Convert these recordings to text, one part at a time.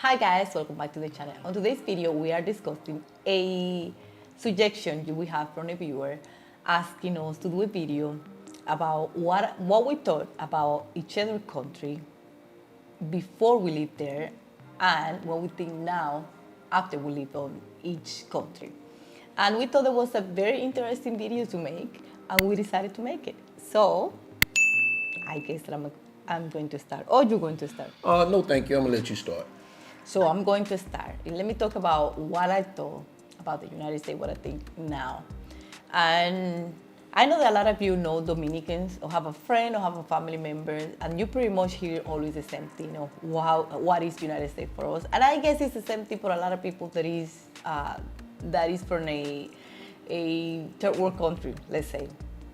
Hi guys, welcome back to the channel. On today's video, we are discussing a suggestion we have from a viewer asking us to do a video about what we thought about each other country before we live there and what we think now after we live on each country. And we thought it was a very interesting video to make and we decided to make it. So I guess that I'm going to start. Or you're going to start. No, thank you. I'm gonna let you start. So I'm going to start. Let me talk about what I thought about the United States, what I think now. And I know that a lot of you know Dominicans or have a friend or have a family member, and you pretty much hear always the same thing of what is United States for us. And I guess it's the same thing for a lot of people that is from a third world country, let's say,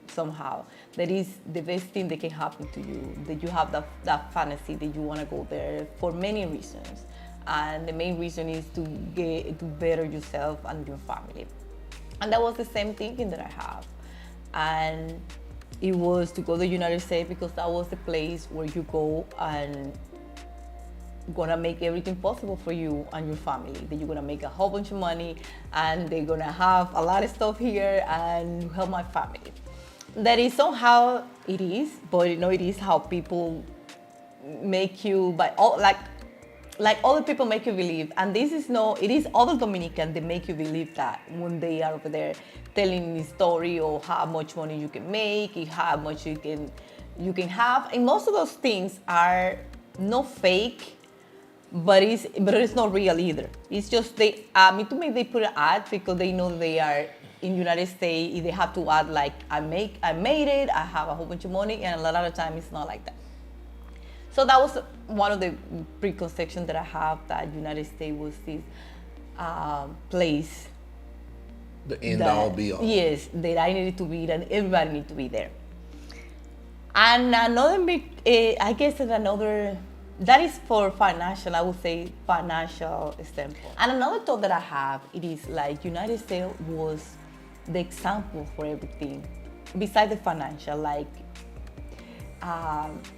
somehow. That is the best thing that can happen to you, that you have that fantasy that you want to go there for many reasons. And the main reason is to better yourself and your family. And that was the same thinking that I have. And it was to go to the United States because that was the place where you go and gonna make everything possible for you and your family. That you're gonna make a whole bunch of money and they're gonna have a lot of stuff here and help my family. That is somehow it is, but you know, it is how people make you, like other people make you believe, and this is no, it is other Dominican that make you believe that when they are over there telling the story of how much money you can make, how much you can have, and most of those things are not fake, but it's not real either. It's just they they put an ad because they know they are in United States. They have to add like I made it, I have a whole bunch of money, and a lot of the time it's not like that. So that was one of the preconceptions that I have, that United States was this place. The end all be all. Yes, that I needed to be, and everybody needed to be there. And another big, I guess that is for financial, I would say financial standpoint. And another thought that I have, it is like United States was the example for everything, besides the financial, like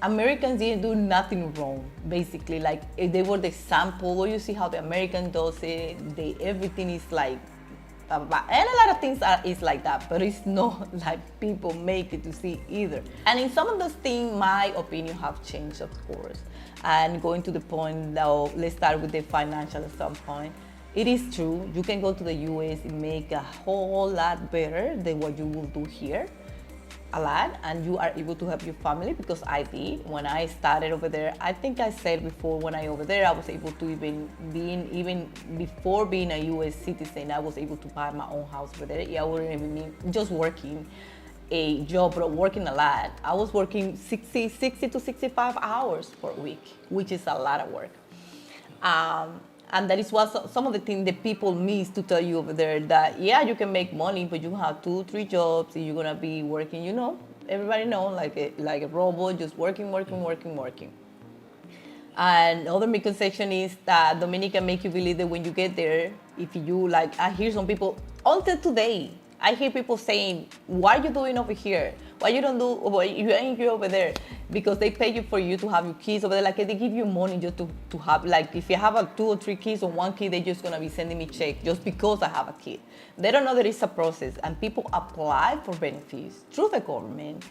Americans didn't do nothing wrong, basically. Like they were the example. Where you see how the American does it, everything is like, and a lot of things is like that, but it's not like people make it to see either. And in some of those things, my opinion have changed, of course. And going to the point now, let's start with the financial standpoint. It is true, you can go to the US and make a whole lot better than what you will do here. A lot, and you are able to help your family, because I did when I started over there. I think I said before, when I over there, I was able to even before being a US citizen, I was able to buy my own house over there. Yeah, I wouldn't even be just working a job, but working a lot. I was working 60 to 65 hours per week, which is a lot of work. And that is what some of the things that people miss to tell you over there, that yeah, you can make money, but you have 2-3 jobs, and you're gonna be working, you know, everybody know, like a robot, just working. And other misconception is that Dominican make you believe that when you get there, if you like, I hear some people, until today, I hear people saying, what are you doing over here? Why you don't do, why you ain't here over there? Because they pay you for you to have your kids over there. Like they give you money just to have, like if you have 2 or 3 kids or 1 kid, they're just gonna be sending me check just because I have a kid. They don't know that it's a process, and people apply for benefits through the government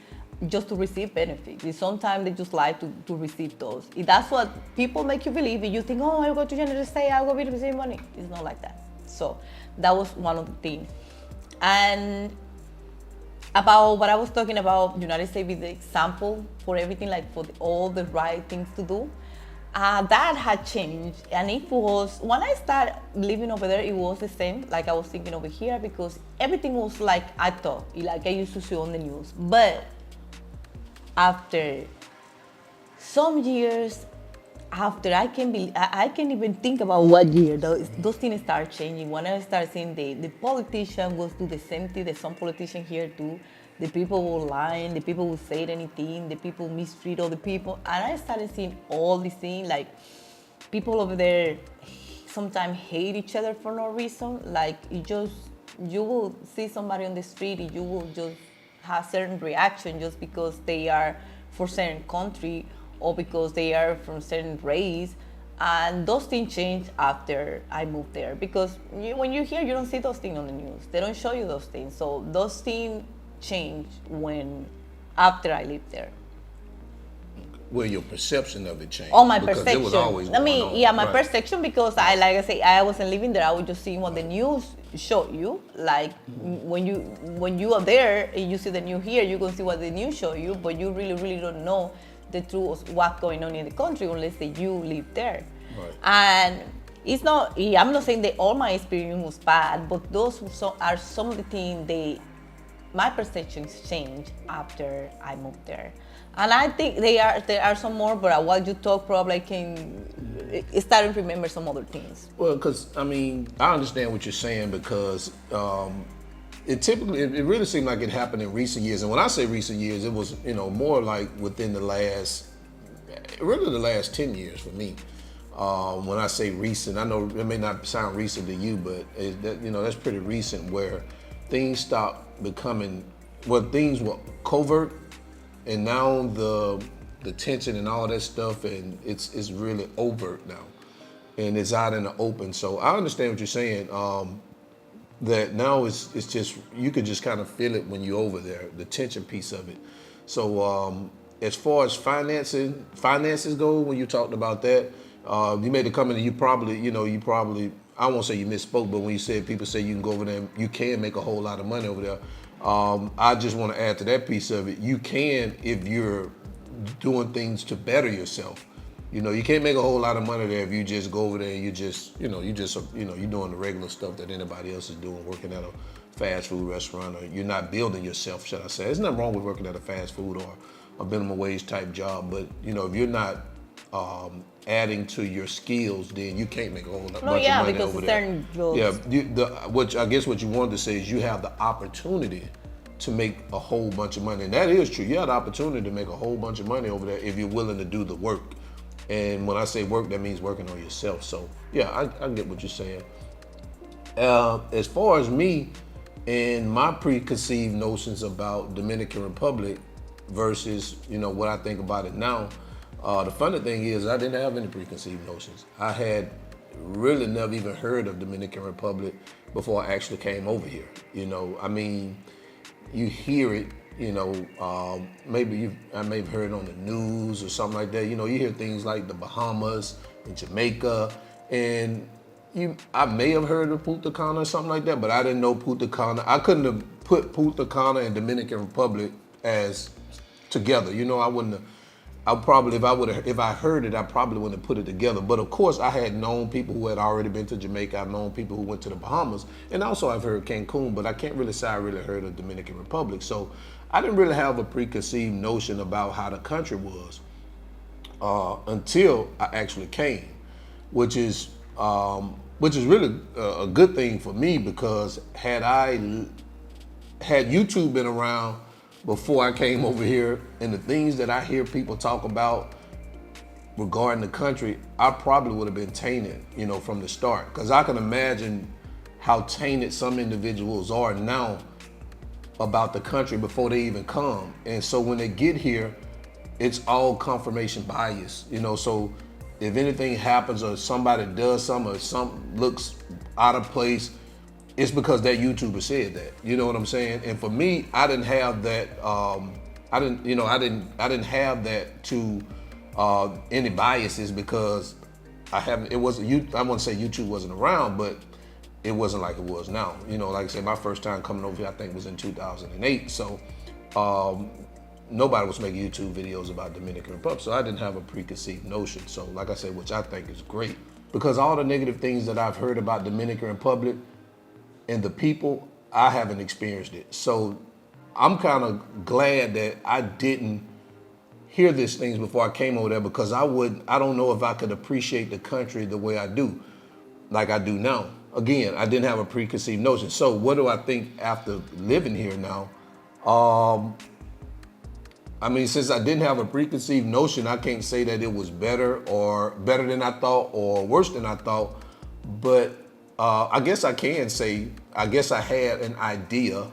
just to receive benefits. And sometimes they just like to receive those. If that's what people make you believe, and you think, oh, I go to United States, I will be receiving money. It's not like that. So that was one of the things. And about what I was talking about, United States be the example for everything, like for all the right things to do. That had changed, and it was, when I started living over there, it was the same, like I was thinking over here, because everything was like I thought, like I used to see on the news. But after some years, after I can even think about what year those things start changing. When I start seeing the politicians will do the same thing that some politicians here do. The people will lie, the people will say anything, the people mistreat other people. And I started seeing all these things, like people over there sometimes hate each other for no reason. Like you will see somebody on the street and you will just have certain reaction just because they are for certain country or because they are from certain race, And those things changed after I moved there because when you're here, you don't see those things on the news. They don't show you those things. So those things changed when after I lived there. Well, your perception of it changed. Oh, my because perception. It was always I mean, going on. yeah, my Right. perception because like I say, I wasn't living there. I was just seeing what the news show you. Like when you are there and you see the news here, you can see what the news show you, but you really don't know the truth of what's going on in the country unless that you live there. Right. And it's not. I'm not saying that all my experience was bad, but those are some of the things my perceptions changed after I moved there. And I think there are some more, but while you talk, probably I can start to remember some other things. Well, because I mean, I understand what you're saying because it really seemed like it happened in recent years. And when I say recent years, it was more like within the last 10 years for me. When I say recent, I know it may not sound recent to you, but that's pretty recent where things stopped becoming, things were covert, and now the tension and all that stuff, and it's really overt now, and it's out in the open. So I understand what you're saying. That now it's just, you could just kind of feel it when you're over there, the tension piece of it. So as far as finances go, when you talked about that, you made the comment that you probably, I won't say you misspoke, but when you said people say you can go over there, you can make a whole lot of money over there. I just want to add to that piece of it. You can if you're doing things to better yourself. You can't make a whole lot of money there if you just go over there and you're doing the regular stuff that anybody else is doing, working at a fast food restaurant, or you're not building yourself, should I say. There's nothing wrong with working at a fast food or a minimum wage type job, but if you're not adding to your skills, then you can't make a whole bunch of money over there. Yeah, which I guess what you wanted to say is you have the opportunity to make a whole bunch of money, and that is true. You have the opportunity to make a whole bunch of money over there if you're willing to do the work. And when I say work, that means working on yourself. So yeah, I get what you're saying. As far as me and my preconceived notions about Dominican Republic versus what I think about it now. The funny thing is I didn't have any preconceived notions. I had really never even heard of Dominican Republic before I actually came over here. I mean, you hear it, I may have heard it on the news or something like that. You hear things like the Bahamas and Jamaica, and I may have heard of Punta Cana or something like that, but I didn't know Punta Cana. I couldn't have put Punta Cana and Dominican Republic as together. I wouldn't have. If I heard it, I probably wouldn't have put it together. But of course, I had known people who had already been to Jamaica. I've known people who went to the Bahamas, and also I've heard Cancun. But I can't really say I really heard of Dominican Republic. So I didn't really have a preconceived notion about how the country was until I actually came, which is really a good thing for me, because had YouTube been around before I came over here, and the things that I hear people talk about regarding the country, I probably would have been tainted, from the start. Because I can imagine how tainted some individuals are now about the country before they even come. And so when they get here, it's all confirmation bias, so if anything happens or somebody does something or something looks out of place, it's because that YouTuber said that. You know what I'm saying? And for me, I didn't have that. I didn't have that to any biases, because I haven't. It wasn't. I wouldn't say YouTube wasn't around, but it wasn't like it was now. Like I said, my first time coming over here, I think, was in 2008. So nobody was making YouTube videos about Dominican Republic, so I didn't have a preconceived notion. So, like I said, which I think is great, because all the negative things that I've heard about Dominican Republic and the people, I haven't experienced it. So I'm kind of glad that I didn't hear these things before I came over there, because I don't know if I could appreciate the country the way I do, like I do now. Again, I didn't have a preconceived notion. So what do I think after living here now? Since I didn't have a preconceived notion, I can't say that it was better than I thought or worse than I thought, but I guess I can say, I guess I had an idea,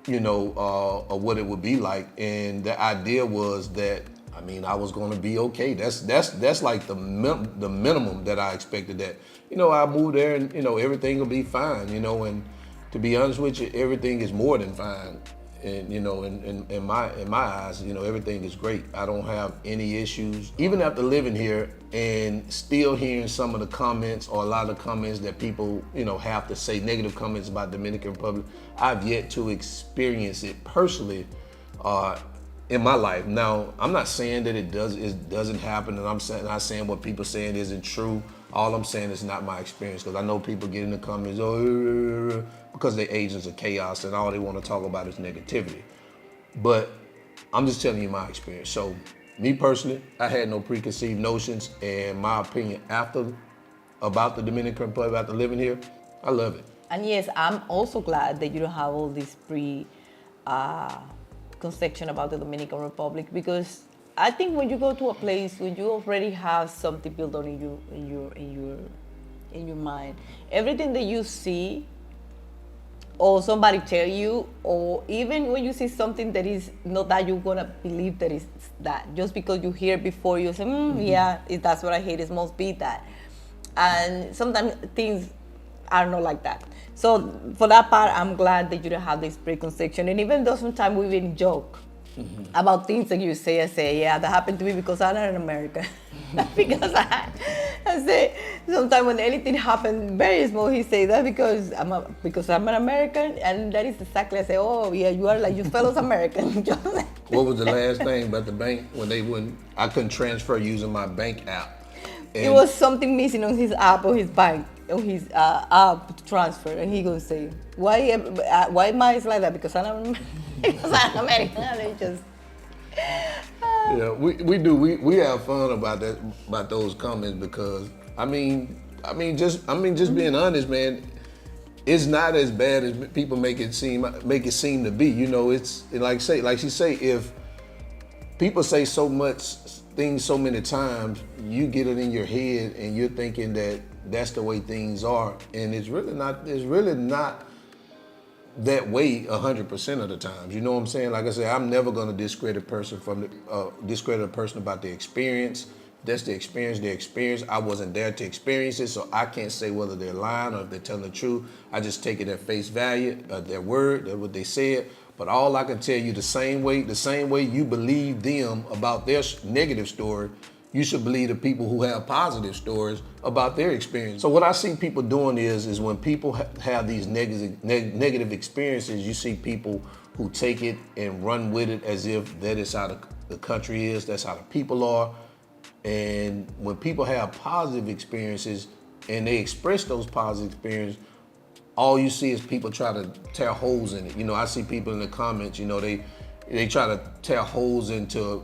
of what it would be like. And the idea was that I mean, I was going to be okay. That's like the minimum that I expected. That I moved there and everything will be fine. And to be honest with you, everything is more than fine. And in my eyes, everything is great. I don't have any issues. Even after living here and still hearing some of the comments or a lot of the comments that people have to say, negative comments about Dominican Republic, I've yet to experience it personally in my life. Now, I'm not saying that it doesn't happen, and not saying what people saying isn't true. All I'm saying is not my experience, because I know people get in the comments, because they're agents of chaos and all they want to talk about is negativity. But I'm just telling you my experience. So, me personally, I had no preconceived notions, and my opinion about the Dominican Republic after living here, I love it. And yes, I'm also glad that you don't have all this conception about the Dominican Republic, because I think when you go to a place when you already have something built on in your mind, everything that you see or somebody tell you, or even when you see something that is not that, you're gonna believe that it's that just because you hear before, you say, yeah, that's what I hate, it must be that. And sometimes things are not like that. So for that part, I'm glad that you don't have this preconception. And even though sometimes we even joke about things that you say, I say, yeah, that happened to me because I'm not an American. Because I say, sometimes when anything happens very small, he say that because I'm an American, and that is exactly, I say, oh yeah, you are like your fellow American. What was the last thing about the bank when I couldn't transfer using my bank app? It was something missing on his app or his bank, on his app to transfer, and he gonna say, why mine is like that? Because I'm American. And they just yeah, we have fun about those comments, because just being honest, man, it's not as bad as people make it seem to be. It's like she say, if people say so much things so many times, you get it in your head and you're thinking that that's the way things are, and it's really not that way 100% of the times. You know what I'm saying? Like I said, I'm never going to discredit a person about their experience. That's the experience. I wasn't there to experience it, so I can't say whether they're lying or if they're telling the truth. I just take it at face value, their word, that's what they said. But all I can tell you, the same way you believe them about their negative story, you should believe the people who have positive stories about their experience. So what I see people doing is when people have these negative experiences, you see people who take it and run with it as if that is how the country is, that's how the people are. And when people have positive experiences and they express those positive experiences, all you see is people try to tear holes in it. I see people in the comments, they try to tear holes into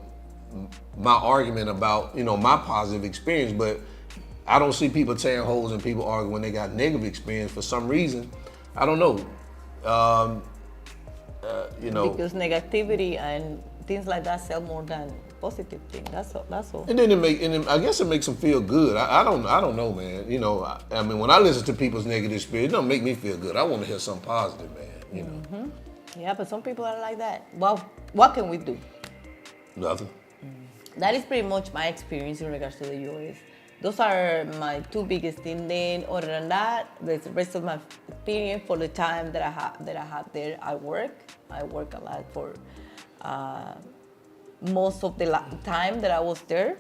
my argument about, my positive experience, but I don't see people tearing holes in people arguing when they got negative experience for some reason. I don't know. Because negativity and things like that sell more than positive things. That's all. And then I guess it makes them feel good. I don't know, man. When I listen to people's negative experience, it don't make me feel good. I want to hear something positive, man. Mm-hmm. Yeah, but some people are like that. Well, what can we do? Nothing. That is pretty much my experience in regards to the U.S. Those are my two biggest things. Then, other than that, the rest of my experience for the time that I had there, I work a lot for most of the time that I was there.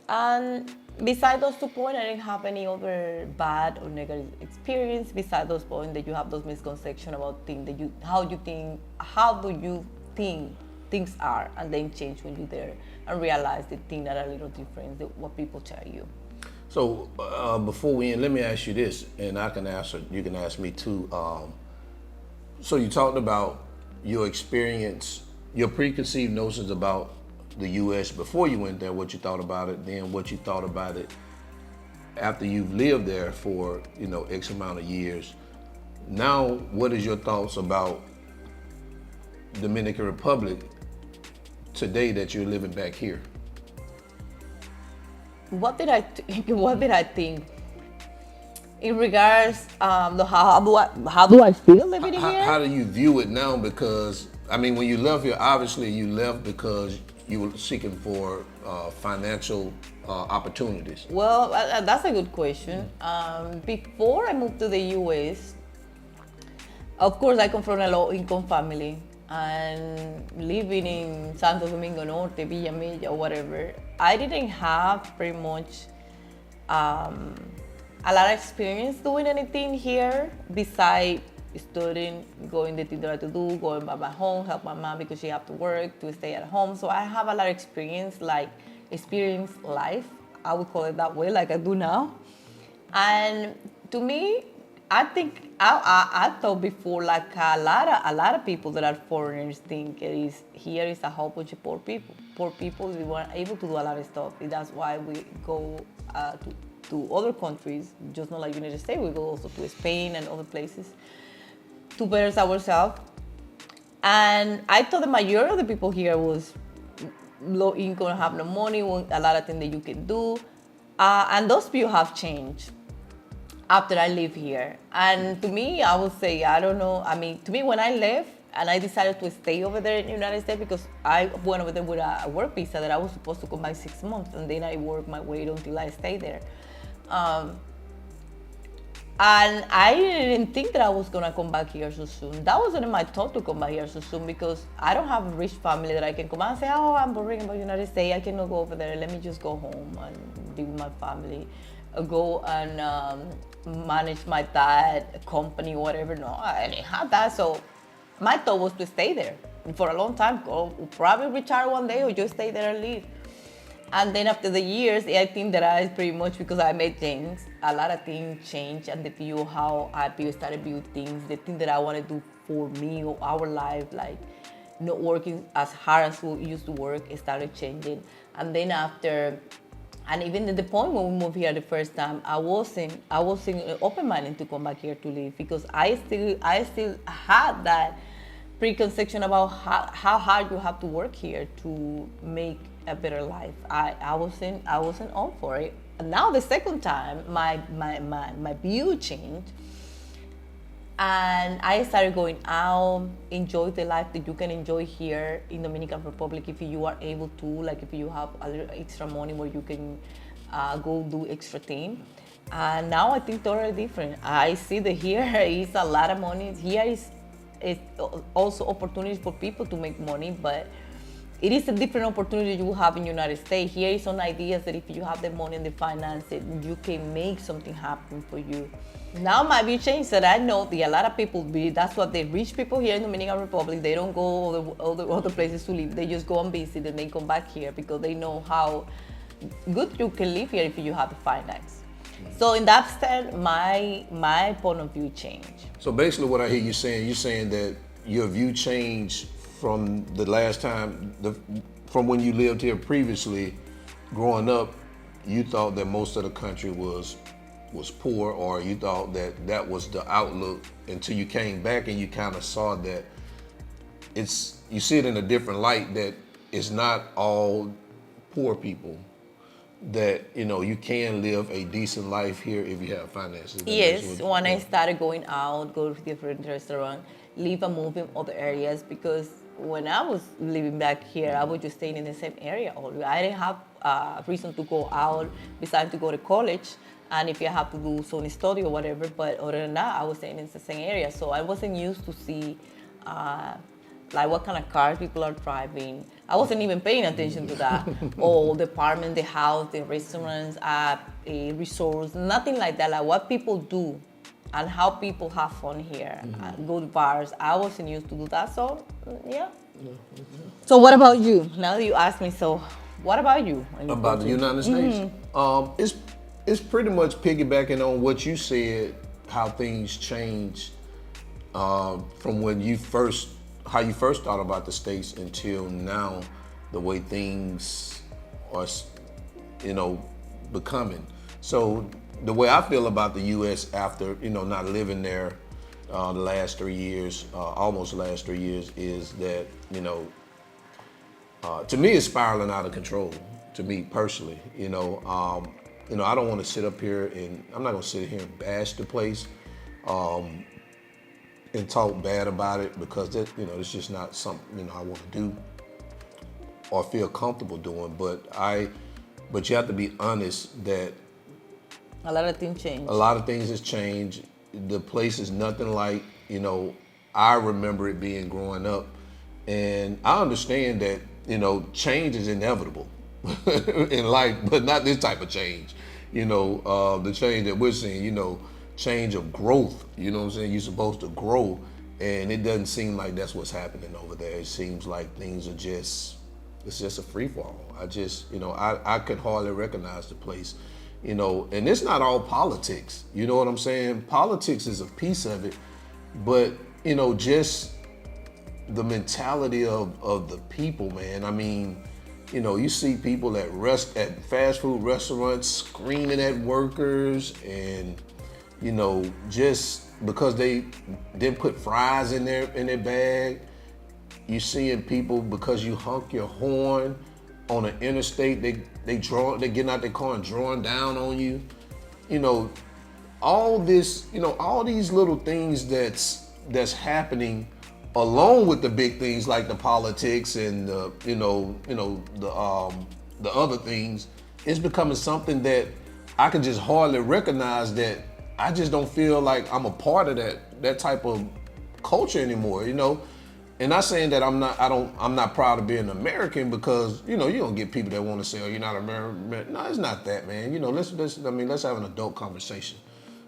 And beside those 2 points, I didn't have any other bad or negative experience. Beside those points, that you have those misconceptions about things that how do you think things are, and then change when you're there and realize the things that are a little different than what people tell you. So before we end, let me ask you this, and you can ask me too. So you talked about your experience, your preconceived notions about the U.S. before you went there, what you thought about it, then what you thought about it after you've lived there for X amount of years. Now, what is your thoughts about Dominican Republic today that you're living back here? What did I think in regards to how do I feel living here? How do you view it now? Because when you left here, obviously you left because you were seeking for financial opportunities? Well, that's a good question. Before I moved to the US, of course, I come from a low-income family, and living in Santo Domingo Norte, Villa Milla, whatever, I didn't have pretty much a lot of experience doing anything here besides studying, going the things that I had to do, going by my home, help my mom because she have to work, to stay at home. So I have a lot of experience, like experience life, I would call it that way, like I do now. And to me, I think I thought before, like a lot of people that are foreigners think it is here is a whole bunch of poor people. Poor people, we weren't able to do a lot of stuff. That's why we go to other countries, just not like United States. We go also to Spain and other places to better ourselves. And I thought the majority of the people here was low income, have no money, a lot of things that you can do. And those people have changed after I live here. And to me, I would say, I don't know, I mean, to me, when I left and I decided to stay over there in the United States, because I went over there with a work visa that I was supposed to come back 6 months, and then I worked my way until I stayed there. And I didn't think that I was gonna come back here so soon. That wasn't in my thought to come back here so soon, because I don't have a rich family that I can come and say, oh, I'm boring about the United States, I cannot go over there, let me just go home and be with my family. Go and manage my dad, company, whatever. No, I didn't have that. So my thought was to stay there for a long time, go probably retire one day or just stay there and leave. And then after the years, I think that I pretty much, because I made things, a lot of things changed, and the view how I started view things, the thing that I want to do for me or our life, like not working as hard as we used to work, it started changing. And then after, and even at the point when we moved here the first time, I wasn't open-minded to come back here to live, because I still had that preconception about how hard you have to work here to make a better life. I wasn't on for it. And now the second time, my view changed, and I started going out, enjoy the life that you can enjoy here in Dominican Republic if you are able to, like if you have a little extra money where you can go do extra thing. And now I think totally different. I see that here is a lot of money. Here is also opportunities for people to make money, but it is a different opportunity you have in the United States. Here is some ideas that if you have the money and the finances, you can make something happen for you. Now my view changed, that I know that a lot of people, that's what the rich people here in Dominican Republic, they don't go all the other places to live. They just go and visit and they come back here because they know how good you can live here if you have the finance. So in that extent, my point of view changed. So basically what I hear you saying, you're saying that your view changed from the last time, from when you lived here previously. Growing up, you thought that most of the country was poor, or you thought that was the outlook, until you came back and you kind of saw that you see it in a different light, that it's not all poor people, that you can live a decent life here if you have finances. Yes, when I started going out, go to different restaurants, live and move in other areas, because when I was living back here, I was just staying in the same area always. I didn't have a reason to go out besides to go to college, and if you have to do some study or whatever, but other than that, I was staying in the same area. So I wasn't used to see like what kind of cars people are driving. I wasn't even paying attention to that. Or the apartment, the house, the restaurants, resorts, nothing like that. Like what people do and how people have fun here, go to bars. I wasn't used to do that, so yeah. So what about you? Now that you asked me, so what about you? About the United States? It's pretty much piggybacking on what you said, how things changed from when how you first thought about the States until now, the way things are, becoming. So the way I feel about the U.S. after, not living there the last 3 years, almost the last 3 years, is that, to me, it's spiraling out of control, to me personally. I don't want to sit up here and, I'm not going to sit here and bash the place and talk bad about it, because that, it's just not something, I want to do. or feel comfortable doing. But you have to be honest that A lot of things change. a lot of things has changed. The place is nothing like, I remember it being growing up. And I understand that, change is inevitable in life, but not this type of change. The change that we're seeing, change of growth. You know what I'm saying? You're supposed to grow. And it doesn't seem like that's what's happening over there. It seems like things are it's just a free fall. I could hardly recognize the place. And it's not all politics. You know what I'm saying? Politics is a piece of it, but just the mentality of the people, man. I mean, you see people at fast food restaurants screaming at workers, and just because they didn't put fries in their bag. You seeing people because you honk your horn on an interstate, they getting out their car and drawing down on you. All this, all these little things that's happening, along with the big things like the politics and the other things, it's becoming something that I can just hardly recognize. That I just don't feel like I'm a part of that type of culture anymore. And not saying that I'm not proud of being American, because you don't get people that want to say, "Oh, you're not American." No, it's not that, man. Let's have an adult conversation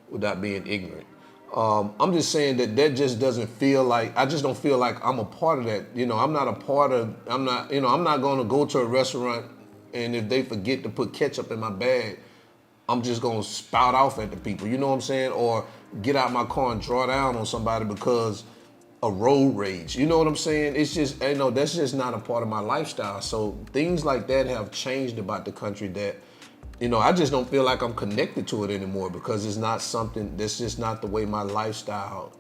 without being ignorant. I'm just saying that just doesn't feel like, I just don't feel like I'm a part of that. I'm not going to go to a restaurant and if they forget to put ketchup in my bag, I'm just going to spout off at the people. You know what I'm saying? Or get out my car and draw down on somebody because of road rage. You know what I'm saying? It's just, that's just not a part of my lifestyle. So things like that have changed about the country that, I just don't feel like I'm connected to it anymore, because it's not something, that's just not the way my lifestyle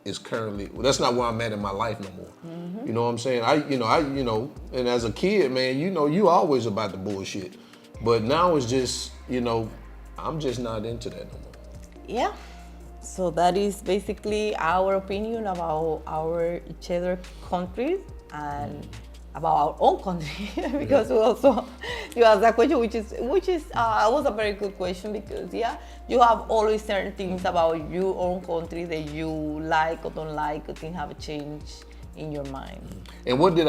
is currently. That's not where I'm at in my life no more. Mm-hmm. You know what I'm saying? And as a kid, man, you always about the bullshit. But now it's just, I'm just not into that no more. Yeah. So that is basically our opinion about each other countries and about our own country. Because you asked that question, which is was a very good question, because you have always certain things about your own country that you like or don't like, or things have changed in your mind. And what did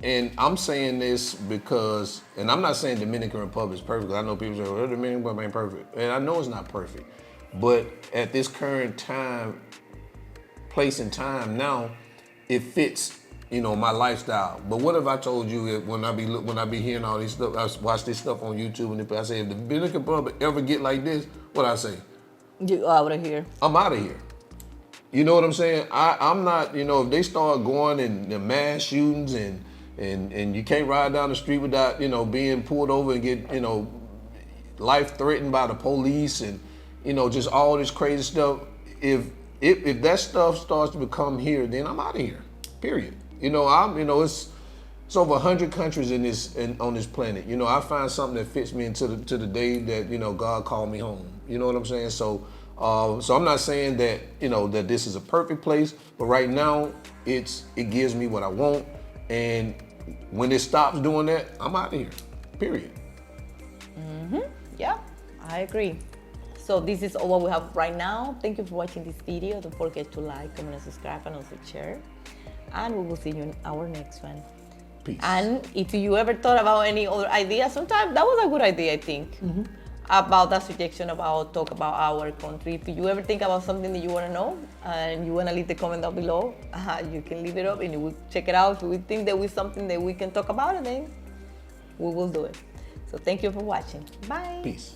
and I'm saying this because, and I'm not saying Dominican Republic is perfect. I know people say, well, Dominican Republic ain't perfect. And I know it's not perfect. But at this current place and time now, it fits, my lifestyle. But what if I told you that when I be hearing all these stuff, I watch this stuff on YouTube, and if I say, if the Dominican Republic ever get like this, what I say? You out of here. I'm out of here. You know what I'm saying? I'm not, if they start going and the mass shootings and you can't ride down the street without, being pulled over and get, life threatened by the police and, just all this crazy stuff. If that stuff starts to become here, then I'm out of here. Period. It's over 100 countries on this planet. I find something that fits me to the day that God called me home. You know what I'm saying? So I'm not saying that that this is a perfect place, but right now it gives me what I want, and when it stops doing that, I'm out of here. Period. Yeah, I agree. So this is all what we have right now. Thank you for watching this video. Don't forget to like, comment, and subscribe, and also share. And we will see you in our next one. Peace. And if you ever thought about any other idea, sometimes that was a good idea, I think, about that suggestion talk about our country. If you ever think about something that you want to know and you want to leave the comment down below, you can leave it up and we'll check it out. If we think that is something that we can talk about, and then we will do it. So thank you for watching. Bye. Peace.